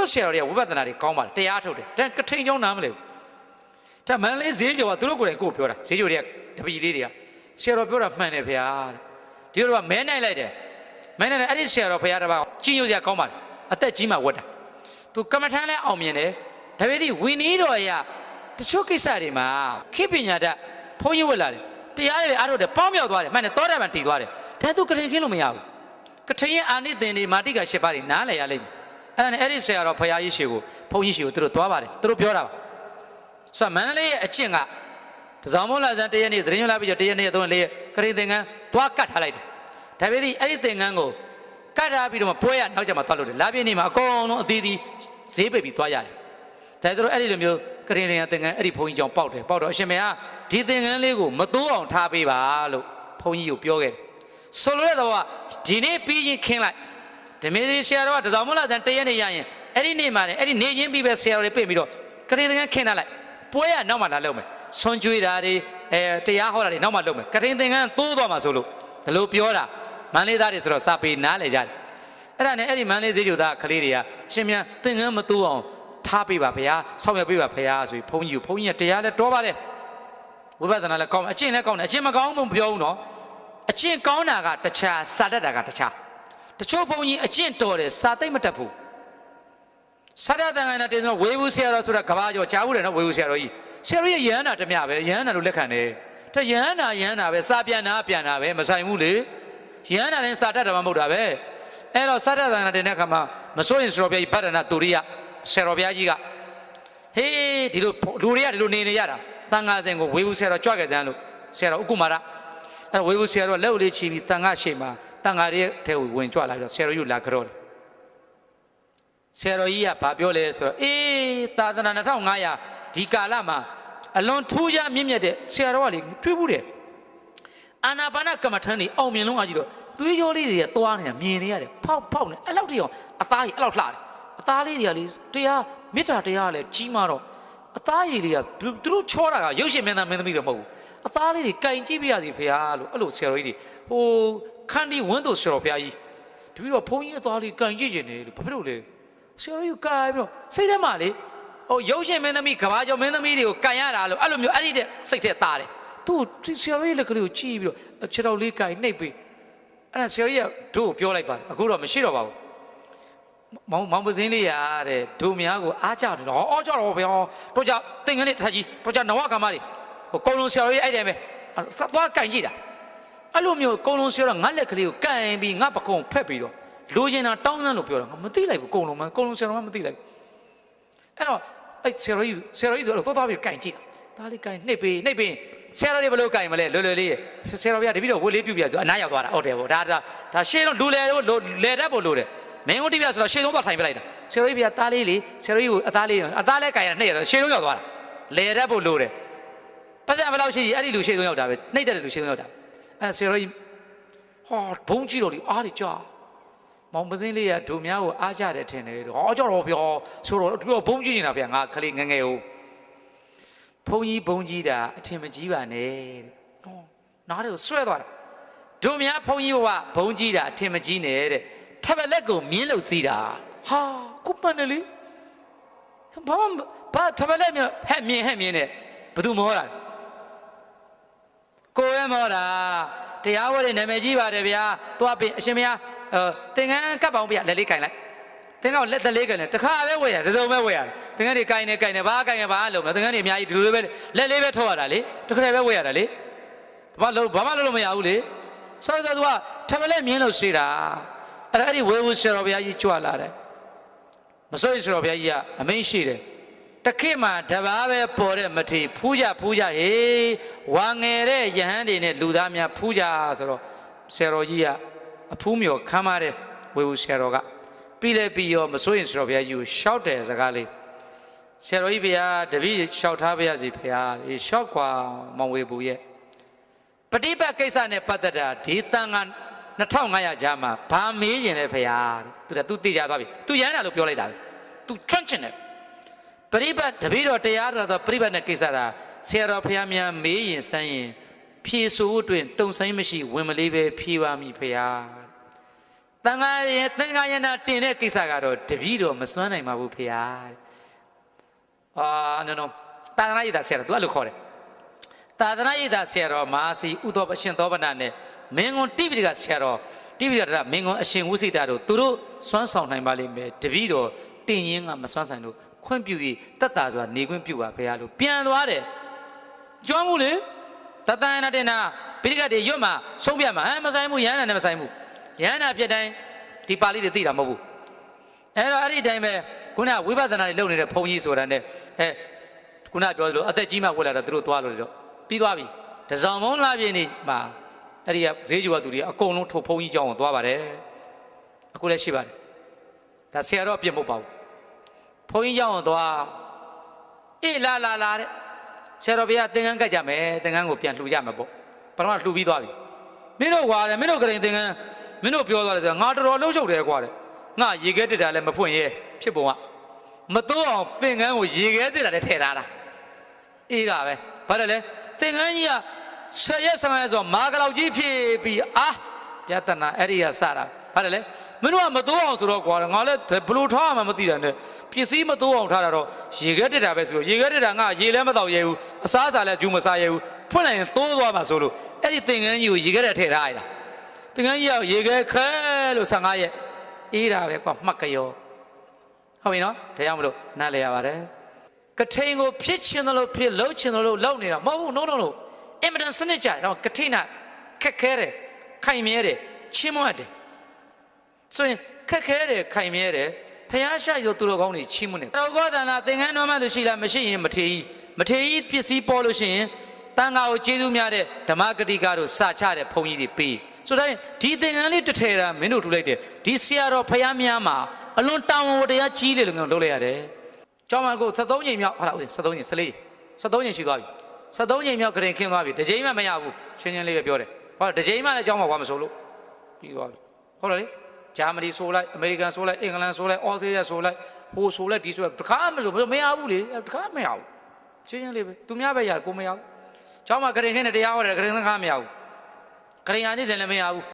တို့ဆရာတော်တွေကဝိပဿနာတွေကောင်းပါတယ်တရားထုတ်တယ်ဒါကထိန်ချောင်းနားမလဲဘူးဒါမန္တလေးဈေးကျော်ကသူတို့ကိုယ်တိုင်ကိုပြောတာဈေးကျော်တွေကတပည့်လေးတွေကဆရာတော်ပြောတာမှန်တယ်ဗျာဒီလိုကမဲနိုင်လိုက်တယ်မဲနိုင်တယ်အဲ့ဒီဆရာတော်ဘုရားတစ်ပါးကြီးညိုစရာကောင်းပါတယ်အသက်ကြီးမှဝတ်တာသူကမ္မထမ်းလဲအောင်မြင်တယ်ဒါပေမဲ့ဝီနီးတော်ရတချို့ကိစ္စတွေမှာခေပညာတတ်ဘုန်းကြီးဝတ်လာတယ်တရားတွေအားထုတ်တယ်ပေါင်းမြောက်သွားတယ်မှန်တယ်သောတာပန်တည်သွားတယ်ဒါသူကထိန်ခင်းလို့မရဘူးကထိန်ရဲ့အာနိသင်တွေမာတိက၈ပါးတွေနားလည်ရလိမ့်မယ်အဲ့ဒါနဲ့အဲ့ဒီဆရာတော်ဘုရားကြီးရှေကိုဘုန်းကြီးရှေကိုသူတို့သွားပါတယ်သူတို့ပြောတာပါဆိုမန္တလေးရဲ့အကျင့်ကတစောင်းမိုးလာစံတရက်နေ့သတရင်လာပြီးတော့တရက်နေ့3 4ကထိန်သင်္ကန်းသွားကတ်ထားလိုက်တယ်ဒါပေမဲ့အဲ့ဒီသင်္ကန်းကိုကတ်ထားပြီးတော့ပွဲရနောက်ကျမှသွားလို့တယ်လာပြည့်နေ့မှာအကုန်လုံးအသီးသီးဈေးပိတ်ပြီးသွားရတယ်ဒါဆိုတော့အဲ့ဒီလိုမျိုးကရင်သင်္ကန်းအဲ့ဒီဘုန်းကြီးကြောင့်ပေါက်တယ်ပေါက်တော့အရှင်မေကဒီသင်္ကန်းလေးကိုမတိုးအောင်ထားပေးပါလို့ဘုန်းကြီးကိုပြောခဲ့တယ်ဆိုလိုတဲ့တော့ဒီနေ့ပြီးချင်းခင်းလိုက်ဓမေစီဆရာတော်ကတစောင်းမလားတန်တရက်နေရရင်အဲ့ဒီနေ့မှာလည်းအဲ့ဒီနေချင်းပြီးပဲဆရာတော်တွေပြင်ပြီးတော့ကရင်သင်္ကန်းခင်းထားလိုက်ပွဲရနောက်မှလာလုပ်မယ်ဆွန်ကျွေးတာတွေတရားဟောတာတွေနောက်မှလုပ်မယ်ကရင်သင်္ကန်းတိုးသွားမှာဆိုလို့ဒါလို့ပြောတာမန္တလေးသားတွေဆိုတော့စာပေနားလေကြတယ်အဲ့ဒါနဲ့အဲ့ဒီမန္တလေးဈေးကျူသားကလေးတွေကအရှင်မြန်သင်္ကန်းမတိုးအောင်ထားပေးပါဗျာဆောက်ရပေးပါဗျာဆိုပြီးဘုန်းကြီးကတရားလဲတော်ပါတယ်ဝိပဿနာလဲကောင်းအကျင့်လဲကောင်းတယ်အကျင့်မကောင်းဘူးမပြောဘူးနော်အကျင့်ကောင်းတာကတခြားစာတတ်တာကတခြားတချို့ဘုန်းကြီးအကျင့်တော်တယ်စာသိမ့်မတတ်ဘူးစာတတ်တဲ့ငါနဲ့တင်တော့ဝေဘူးဆရာတော်ဆိုတာကဘာကျော်ကြားဘူးတယ်နော်ဝေဘူးဆရာတော်ကြီးဆရာတော်ရဲ့ယဟန္တာတမျှပဲယဟန္တာလို့လက်ခံတယ်တယဟန္တာပဲစာပြန်တာပဲမဆိုင်ဘူးလေယဟန္တာနဲ့စာတတ်တာမှမဟုတ်တာပဲအဲ့တော့စာတတ်တဲ့ငါတင်တဲ့အခါမှာမစိုးရင်ဆရာတော်ဘုရားကြီးဗဒ္ဒနာတူရိယဆရာတော်ဘုရားကြီးကဟေးဒီလိုလူတွေကဒီလိုနေရတာတန်ခါစဉ်ကိုဝေဘူးဆရာတော်ကြွခဲ့စမ်းလို့ဆရာတော်ဥက္ကုမာရအဲ့ဝေဘူးဆရာတော်လက်ဦးလေးချီပြီးတန်ခါရှိမှာတန်ခါရဲ့ထဲကိုဝင်ကြွလာပြီးတော့ဆရာတော်ကြီးလာကြောတယ်ဆရာတော်ကြီးကဘာပြောလဲဆိုတော့သာသနာ2500ဒီကာလမှာအလွန်ထူးခြားမြင့်မြတ်တဲ့ဆရာတော်ကလေတွေ့ဘူးတယ်အာနာပါနကမ္မထန်နေအောင်မြင်လုံးအားကြီးတော့သွေးကြောလေးတွေသွားနေတာမြင်နေရတယ်ဖောက်နေအဲ့လောက်ထိအောင်အသားကြီးအဲ့လောက်လှတယ်အသားလေးတွေကလေတရားမေတ္တာတရားလည်းကြီးမာတော့အသားရည်တွေကသူတို့ချောတာကရုပ်ရှင်မင်းသားမင်းသမီးတော့မဟုတ်ဘူးအသားလေးတွေကင်ကြည့်ပြရစီဖေဟာလို့အဲ့လိုဆရာတော်ကြီးတွေဟိုခန္တီဝန်းတို့ဆရာတော်ဖရာကြီးတပည့်တော်ဘုန်းကြီးအသားလေးကင်ကြည့်နေတယ်လို့ဘာဖြစ်လို့လဲဆရာတော်ကြီးကင်ပြီးတော့စိတ်ထဲမှာလေဟိုရုပ်ရှင်မင်းသမီးကဘာကျော်မင်းသမီးတွေကိုကင်ရတာလို့အဲ့လိုမျိုးအဲ့ဒီတဲ့စိတ်ထဲသားတယ်သူဆရာတော်ကြီးလက်ကလေးကိုကြည့်ပြီးတော့ခြေတော်လေးကင်နှိပ်ပြီးအဲ့ဒါဆရာကြီးကတို့ပြောလိုက်ပါတယ်အခုတော့မရှိတော့ပါဘူးမောင်ပစင်းလေးရတဲ့ဒုများကိုအားကြတယ်တော့အော်ကြတော့ဗျာတို့ကြသင်္ကန်းလေးတစ်ထပ်ကြီးတို့ကြနဝကမ္မတွေဟိုကုံလုံးဆရာကြီးအဲ့တယ်ပဲသွားကင်ကြည့်တာအဲ့လိုမျိုးကုံလုံးဆရာငါလက်ကလေးကိုကင်ပြီးငါပကုံဖက်ပြီးတော့လိုချင်တာတောင်းတန်းလို့ပြောတာငါမသိလိုက်ဘူးကုံလုံးဆရာမသိလိုက်အဲ့တော့အဲ့ဆရာကြီးဆိုတော့သွားပြီးကင်ကြည့်တာဒါလေးကင်နှိပ်ပြီးဆရာတော်တွေဘယ်လိုကင်မလဲလွယ်လေးဆရာတော်ဗျာတပည့်တော်ဝတ်လေးပြုတ်ပြဆိုအနားရောက်သွားတာဟုတ်တယ်ဗောဒါရှေ့တော့လူလေတတ်ဖို့လိုတယ်မင်းတို့တိပြဆိုတော့ရှေ့ဆုံးသွားထိုင်ပြလိုက်တာဆရာကြီးဗျာသားလေးလေဆရာကြီးကိုအသားလဲကင်ရနှိပ်ရတော့ရှေ့ဆုံးရောက်သွားတာလေတတ်ဖို့လိုတယ်ပတ်စံဘယ်လောက်ရှိအဲ့ဒီလူရှေ့ဆုံးရောက်တာပဲနှိပ်တဲ့လူရှေ့ဆုံးရောက်တာအဲ့ဆရာကြီးဟောဘုံကြီးတော်လေးအားတွေကြာမောင်ပစင်းလေးကဒုများကိုအားကြတယ်ထင်တယ်ဟောကြောတော့ပြောဆိုတော့ဘုံကြီးနေတာဗျာငါခလေးငငယ်ဟိုဘုံကြီးတာအထင်မကြီးပါနဲ့တဲ့နားတွေကိုဆွဲသွားတာဒုများဘုံကြီးဘဝဘုံကြီးတာအထင်မကြီးနဲ့တဲ့ထပ်လက်ကိုမြင်းလို့စီးတာဟာကုပန်တယ်လေဘာထပ်လက်မြဟဲ့မြင်းနဲ့ဘသူမောတာကိုယ်ပဲမောတာတရားဝဲတဲ့နာမည်ကြီးပါတယ်ဗျာသွားပြင်အရှင်မယားသင်္ကန်းကပ်ပေါင်းပြလက်လေးကင်လိုက်သင်္ကန်းလက်သက်လေးကင်တယ်တခါပဲဝဲရတယ်တစုံပဲဝဲရတယ်သင်္ကန်းတွေကင်နေဘာကင်ရဘာလို့မသင်္ကန်းတွေအများကြီးဒီလိုပဲလက်လေးပဲထောက်ရတာလေတခါပဲဝဲရတာလေဘာမှလုပ်လို့မရဘူးလေဆိုတော့သူကထပ်လက်မြင်းလို့စီးတာအဲ့ဒီဝေဘူးဆရာတော်ဘုရားကြီးကြွလာတယ်မစိုးရင်ဆရာတော်ဘုရားကြီးကအမိန့်ရှိတယ်တခေတ်မှာတပါးပဲပေါ်တဲ့မထေဖူးကြဟေးဝါငယ်တဲ့ယဟန်တွေနဲ့လူသားများဖူးကြဆိုတော့ဆရာတော်ကြီးကအဖူးမြော်ခမ်းပါတယ်ဝေဘူးဆရာတော်ကပြီးရောမစိုးရင်ဆရာတော်ဘုရားကြီးကိုရှောက်တယ်စကားလေးဆရာတော်ကြီးဘုရားတပည့်ရှောက်ထားပါရစေဘုရားရှောက်ကွာမောင်ဝေဘူးရဲ့ပฏิပတ်ကိစ္စနဲ့ပတ်သက်တာဒီတန်ခါ2500ကျားမှာဘာမေးရင်လဲဖေဟာသူသိကြသွားပြီသူရမ်းတာလို့ပြောလိုက်တာပဲသူချွန့်ချင်တယ်ပရိပတ်တပည့်တော်တရားတော်ပရိပတ်နဲ့ကိစ္စတာဆရာတော်ဖះများမေးရင်စမ်းရင်ဖြေဆိုအတွင်တုံဆိုင်မရှိဝင်မလေးပဲဖြေပါမိဖေဟာ တန်ခါရဲ့သင်္ကာယနာတင်တဲ့ကိစ္စကတော့တပည့်တော်မစွမ်းနိုင်ပါဘူးဖေဟာနော်သာသနာ့ရည်သားဆရာတော်သူအဲ့လိုခေါ်တယ်သာသနာ့ရည်သားဆရာတော်မဟာစီဥသောအရှင်သောဗနာနဲ့မင်းကွန်တိပိဋကဆရာတော်တိပိဋကမင်းကွန်အရှင်ဝုစိတာတို့သူတို့စွမ်းဆောင်နိုင်ပါလိမ့်မယ်တပည့်တော်တင်ရင်ကမစွမ်းဆိုင်လို့ခွင့်ပြုပြီးတတ်တာဆိုတာနေခွင့်ပြုပါဖေဟာလို့ပြန်သွားတယ်ကြောင်းမှုလေတတန်နာတင်နာပိဋကတွေရွတ်မှာဆုံးပြမှာမဆိုင်ဘူးရဟန္တာနဲ့မဆိုင်ဘူးရဟန္တာဖြစ်တိုင်းဒီပါဠိတွေသိတာမဟုတ်ဘူးအဲ့တော့အဲ့ဒီတိုင်းပဲခုနဝိပဿနာတွေလုပ်နေတဲ့ဘုန်းကြီးဆိုတာနဲ့ခုနပြောသလိုအသက်ကြီးမှဝက်လာတော့သူတို့သွားလို့တော့ပြီးသွားပြီတစောင်းမုံလာပြင်းနေမှာအဲ့ဒီကဈေးကျူကသူတွေအကုန်လုံးထိုဘုန်းကြီးကျောင်းကိုသွားပါတယ်အခုလည်းရှိပါတယ်ဒါဆရာတော်အပြစ်မဟုတ်ပါဘူးဘုန်းကြီးကျောင်းကိုသွားအေးလာတဲ့ဆရာတော်ဘုရားသင်္ကန်းကတ်ကြမယ်သင်္ကန်းကိုပြန်လှူကြမယ်ပေါ့ပထမလှူပြီးသွားပြီမင်းတို့ကွာတယ်မင်းတို့ကရင်သင်္ကန်းမင်းတို့ပြောသွားတယ်ဆိုတော့ငါတော်တော်လှုပ်ရှုပ်တယ်ကွာတယ်ငါရေခဲတက်တာလည်းမဖွင့်ရဲဖြစ်ပုံကမတိုးအောင်သင်္ကန်းကိုရေခဲတက်တာလည်းထည့်ထားတာအေးတာပဲဘာလဲလဲသင်္ကန်းကြီးက10 ရက်15 ရက်ဆိုမာကလောက်ကြီးဖြစ်ပြီးပြဿနာအဲ့ဒီကစတာဘာလဲလဲမင်းတို့ကမတိုးအောင်ဆိုတော့ကွာငါလည်းဘလို့ထားမှမသိတာနဲ့ပစ္စည်းမတိုးအောင်ထားတာတော့ရေခဲတက်တာပဲဆိုတော့ရေခဲတက်တာငါရေလည်းမတော့ရဲဘူးအစားအစာလည်းဂျူးမစားရဲဘူးဖွင့်လိုက်ရင်တိုးသွားမှာဆိုလို့အဲ့ဒီသင်္ကန်းကြီးကိုရေခဲတက်ထည့်ထားရတာသင်္ကန်းကြီးကရေခဲခဲလို့15 ရက်အေးတာပဲကွာမှတ်ကြောဟုတ်ပြီနော်တရားမလို့နားလဲရပါတယ်ကထိန်ကိုဖြစ်ချင်တယ်လို့ဖြစ်လှုပ်ချင်တယ်လို့လှုပ်နေတာမဟုတ်ဘူး no အင်မတန်စနစ်ကြတော့ကထိန်ကခက်ခဲတယ်ခိုင်မြဲတယ်ချင်းမွတ်တယ်ဆိုရင်ခက်ခဲတယ်ခိုင်မြဲတယ်ဖျားရှိုက်ဆိုသူတော်ကောင်းတွေချင်းမွတ်တယ်တော်ကောသနာသင်္ကန်းတော်မှလို့ရှိလားမရှိရင်မထေကြီးပစ္စည်းပေါ်လို့ရှိရင်တန်ခါကိုကျေးဇူးများတဲ့ဓမ္မဂတိကတို့စာချတဲ့ဘုန်းကြီးတွေပေးဆိုတော့ဒီသင်္ကန်းလေးတစ်ထည်တာမင်းတို့ထူလိုက်တယ်ဒီဆရာတော်ဖျားများမှာအလွန်တောင်းဝတရားကြီးလေလို့ငါလုပ်လိုက်ရတယ်ကျောင်းမှာကို73 ချိန်မြောက်ဟုတ်လား73 ချိန်73 ချိန်ရှိသွားပြီ73 ချိန်မြောက်ကရင်ခင်းသွားပြီတစ်ချိန်မှမရဘူးရှင်းရှင်းလေးပဲပြောတယ်ဘာလို့တစ်ချိန်မှလည်းကျောင်းမှာဘာမဆိုလို့ပြီးသွားပြီဟုတ်လားလေဂျာမနီဆိုလိုက်အမေရိကန်ဆိုလိုက်အင်္ဂလန်ဆိုလိုက်အော်စတြေးလျဆိုလိုက်ဟိုဆိုလိုက်ဒီဆိုလိုက်တစ်ခါမဆိုမရဘူးလေတစ်ခါမရဘူးရှင်းရှင်းလေးပဲသူများပဲရကိုမရဘူးကျောင်းမှာကရင်ခင်းနဲ့တရားဟောတယ်ကရင်သင်္ခါမရဘူးကရင်ညာနေတယ်လည်းမရဘူး